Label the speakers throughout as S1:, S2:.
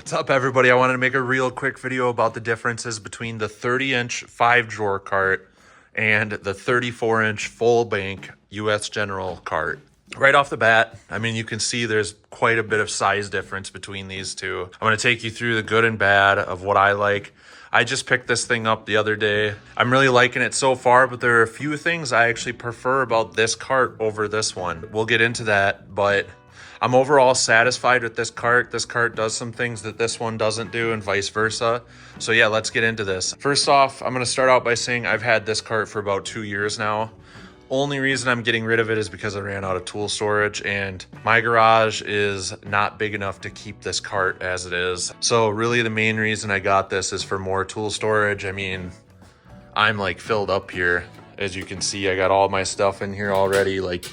S1: What's up, everybody? I wanted to make a real quick video about the differences between the 30-inch 5-drawer cart and the 34-inch full bank US General cart. Right off the bat, I mean, you can see there's quite a bit of size difference between these two. I'm going to take you through the good and bad of what I like. I just picked this thing up the other day. I'm really liking it so far, but there are a few things I actually prefer about this cart over this one. We'll get into that, but I'm overall satisfied with this cart. This cart does some things that this one doesn't do and vice versa. So yeah, let's get into this. First off, I'm gonna start out by saying I've had this cart for about 2 years now. Only reason I'm getting rid of it is because I ran out of tool storage and my garage is not big enough to keep this cart as it is. So really the main reason I got this is for more tool storage. I mean, I'm like filled up here. As you can see, I got all my stuff in here already. Like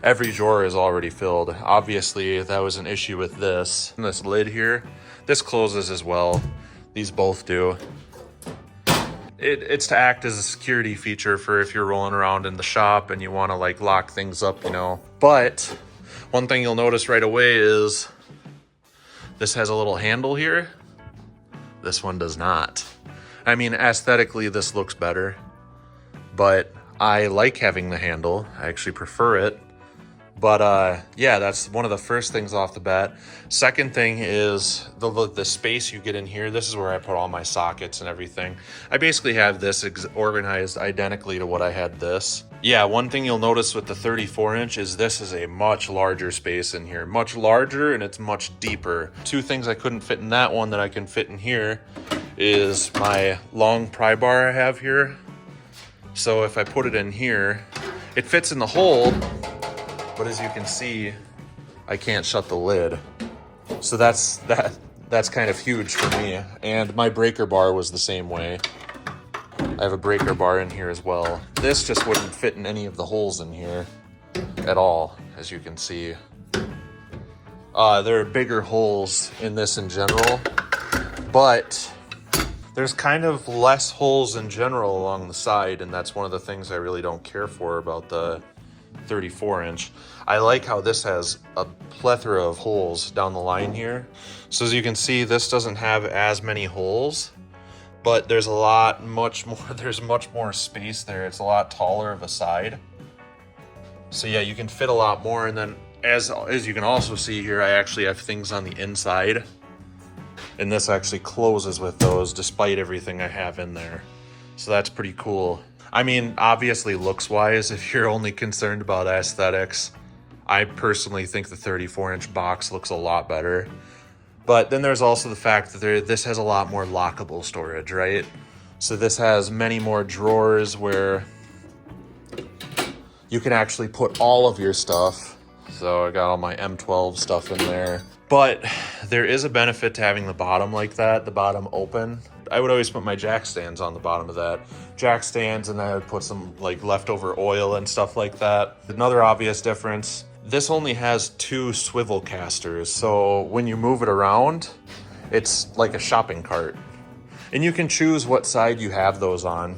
S1: every drawer is already filled. Obviously that was an issue with this. And this lid here, this closes as well. These both do. It's to act as a security feature for if you're rolling around in the shop and you want to like lock things up, you know. But one thing you'll notice right away is this has a little handle here. This one does not. I mean, aesthetically this looks better, but I like having the handle. I actually prefer it. But yeah, that's one of the first things off the bat. Second thing is the space you get in here. This is where I put all my sockets and everything. I basically have this organized identically to what I had this. Yeah, one thing you'll notice with the 34-inch is this is a much larger space in here. Much larger and it's much deeper. Two things I couldn't fit in that one that I can fit in here is my long pry bar I have here. So if I put it in here, it fits in the hole. But as you can see, I can't shut the lid. So that's kind of huge for me. And my breaker bar was the same way. I have a breaker bar in here as well. This just wouldn't fit in any of the holes in here at all, as you can see. There are bigger holes in this in general, but there's kind of less holes in general along the side, and that's one of the things I really don't care for about the 34-inch. I like how this has a plethora of holes down the line here. So as you can see, this doesn't have as many holes, but there's much more space there. It's a lot taller of a side. So yeah, you can fit a lot more. And then as you can also see here, I actually have things on the inside, and this actually closes with those despite everything I have in there. So that's pretty cool. I mean, obviously looks-wise, if you're only concerned about aesthetics, I personally think the 34-inch box looks a lot better. But then there's also the fact that this has a lot more lockable storage, right? So this has many more drawers where you can actually put all of your stuff. So I got all my M12 stuff in there. But there is a benefit to having the bottom like that, the bottom open. I would always put my jack stands on the bottom of that. Jack stands, and then I would put some like leftover oil and stuff like that. Another obvious difference, this only has 2 swivel casters. So when you move it around, it's like a shopping cart. And you can choose what side you have those on.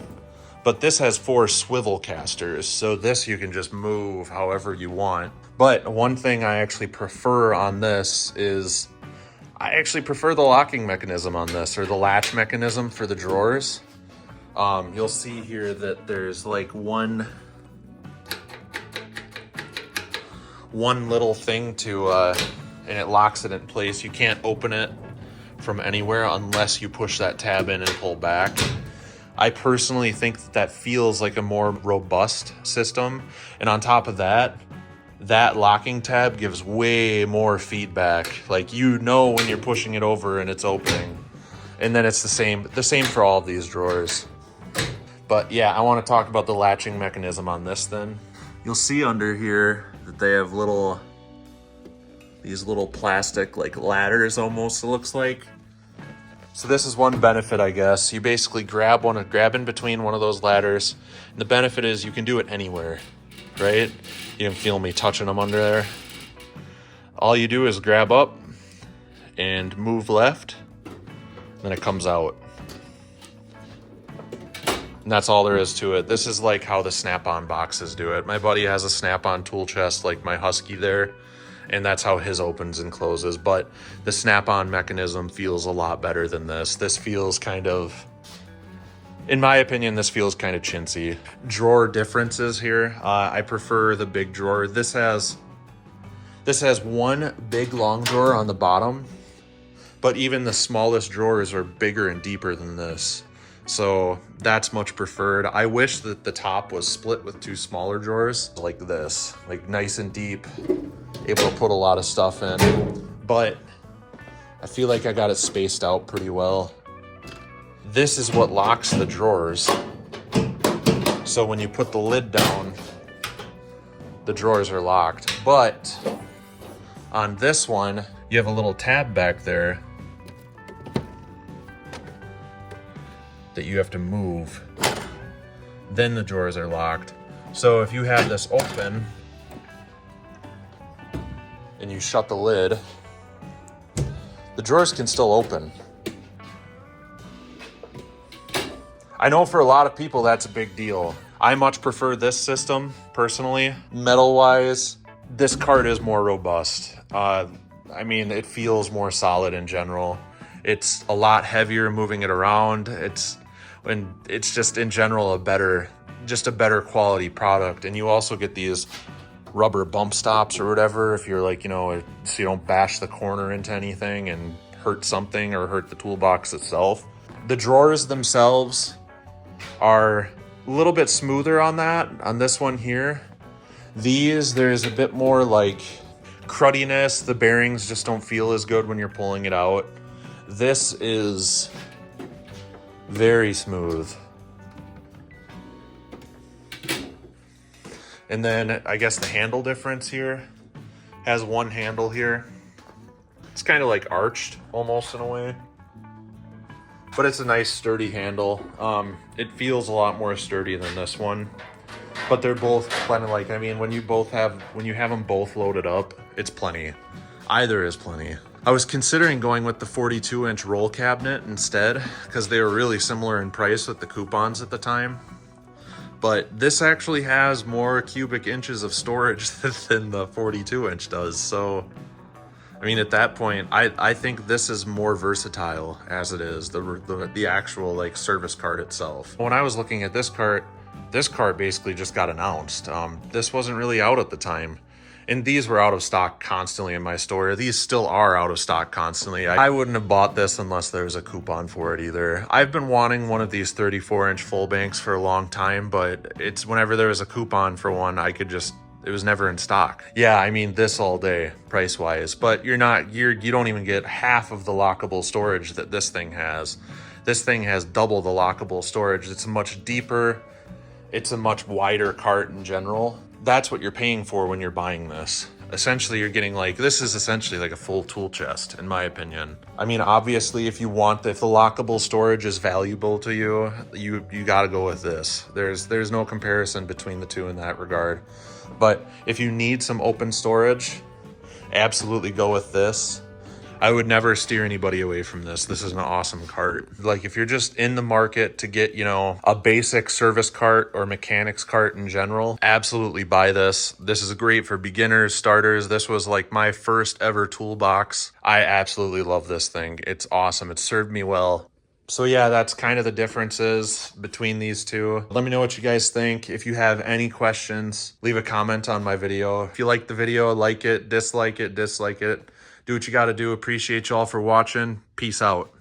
S1: But this has 4 swivel casters, so this you can just move however you want. But one thing I actually prefer on this is I actually prefer the locking mechanism on this, or the latch mechanism for the drawers. You'll see here that there's like one little thing to, and it locks it in place. You can't open it from anywhere unless you push that tab in and pull back. I personally think that feels like a more robust system. And on top of that, that locking tab gives way more feedback. Like, you know when you're pushing it over and it's opening. And then it's the same for all of these drawers. But yeah, I want to talk about the latching mechanism on this then. You'll see under here that they have these little plastic like ladders almost, it looks like. So this is one benefit, I guess. You basically grab in between one of those ladders. And the benefit is you can do it anywhere, right? You can feel me touching them under there. All you do is grab up and move left, then it comes out. And that's all there is to it. This is like how the Snap-on boxes do it. My buddy has a Snap-on tool chest like my Husky there, and that's how his opens and closes. But the snap-on mechanism feels a lot better than this. This feels kind of, in my opinion, this feels kind of chintzy. Drawer differences here. I prefer the big drawer. This has one big long drawer on the bottom, but even the smallest drawers are bigger and deeper than this. So that's much preferred. I wish that the top was split with two smaller drawers like this, like nice and deep, able to put a lot of stuff in, but I feel like I got it spaced out pretty well. This is what locks the drawers. So when you put the lid down, the drawers are locked. But on this one, you have a little tab back there that you have to move. Then the drawers are locked. So if you have this open and you shut the lid, the drawers can still open. I know for a lot of people that's a big deal. I much prefer this system personally. Metal wise, this cart is more robust. I mean, it feels more solid in general. It's a lot heavier moving it around. It's just in general a better quality product. And you also get these rubber bump stops or whatever if you're like, so you don't bash the corner into anything and hurt something or hurt the toolbox itself. The drawers themselves are a little bit smoother on that. On this one here, there's a bit more like cruddiness. The bearings just don't feel as good when you're pulling it out. This is very smooth. And then I guess the handle difference here has one handle here. It's kind of like arched almost in a way, but it's a nice sturdy handle. It feels a lot more sturdy than this one, but they're both kind of like, I mean, when you have them both loaded up, it's plenty. Either is plenty. I was considering going with the 42-inch roll cabinet instead because they were really similar in price with the coupons at the time. But this actually has more cubic inches of storage than the 42-inch does. So, I mean, at that point, I think this is more versatile as it is, the actual like service cart itself. When I was looking at this cart basically just got announced. This wasn't really out at the time. And these were out of stock constantly in my store. These still are out of stock constantly. I wouldn't have bought this unless there was a coupon for it either. I've been wanting one of these 34-inch full banks for a long time, but it's whenever there was a coupon for one, it was never in stock. Yeah, I mean, this all day, price-wise, but you don't even get half of the lockable storage that this thing has. This thing has double the lockable storage. It's much deeper. It's a much wider cart in general. That's what you're paying for when you're buying this. Essentially, you're getting this is essentially like a full tool chest, in my opinion. I mean, obviously, if the lockable storage is valuable to you, you got to go with this. There's no comparison between the two in that regard. But if you need some open storage, absolutely go with this. I would never steer anybody away from this. This is an awesome cart. Like if you're just in the market to get, a basic service cart or mechanics cart in general, absolutely buy this. This is great for beginners, starters. This was like my first ever toolbox. I absolutely love this thing. It's awesome. It served me well. So yeah, that's kind of the differences between these two. Let me know what you guys think. If you have any questions, leave a comment on my video. If you like the video, like it, dislike it. Do what you got to do. Appreciate y'all for watching. Peace out.